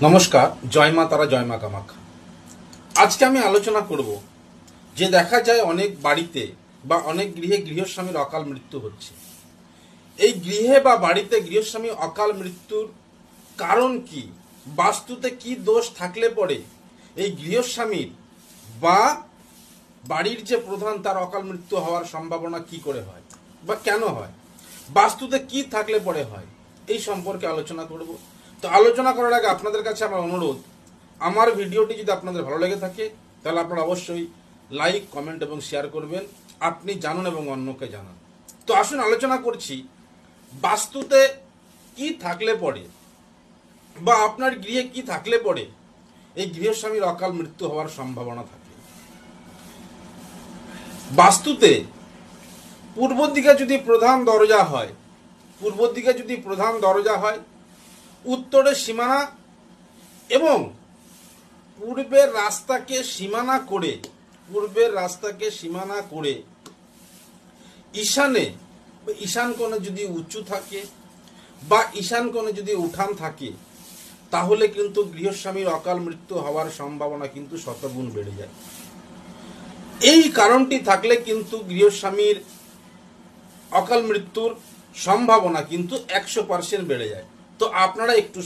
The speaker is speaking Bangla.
নমস্কার, জয় মা তারা, জয় মা কামাখ্যা। আজকে আমি আলোচনা করব যে দেখা যায় অনেক বাড়িতে বা অনেক গৃহে গৃহস্বামীর অকাল মৃত্যু হচ্ছে। এই গৃহে বা বাড়িতে গৃহস্বামী অকাল মৃত্যুর কারণ কি, বাস্তুতে কি দোষ থাকলে পরে এই গৃহস্বামীর বা বাড়ির যে প্রধান তার অকাল মৃত্যু হওয়ার সম্ভাবনা কি করে হয় বা কেন হয়, বাস্তুতে কি থাকলে পরে হয়, এই সম্পর্কে আলোচনা করব। তো আলোচনা করার আগে আপনাদের কাছে আমার অনুরোধ, আমার ভিডিওটি যদি আপনাদের ভালো লেগে থাকে তাহলে আপনারা অবশ্যই লাইক, কমেন্ট এবং শেয়ার করবেন। আপনি জানুন এবং অন্যকে জানান। তো আসুন আলোচনা করছি বাস্তুতে কি থাকলে পরে বা আপনার গৃহে কি থাকলে পরে এই গৃহস্বামীর অকাল মৃত্যু হওয়ার সম্ভাবনা থাকে। বাস্তুতে পূর্ব দিকে যদি প্রধান দরজা হয়, উত্তরের সীমানা এবং পূর্বের রাস্তাকে সীমানা করে ঈশান কোণে যদি উঁচু থাকে বা ঈশান কোণে যদি উঠান থাকে, তাহলে কিন্তু গৃহস্বামীর অকাল মৃত্যু হওয়ার সম্ভাবনা কিন্তু শতগুণ বেড়ে যায়। এই কারণটি থাকলে কিন্তু গৃহস্বামীর অকাল মৃত্যুর সম্ভাবনা কিন্তু 100% বেড়ে যায়। তো আপনারা একটু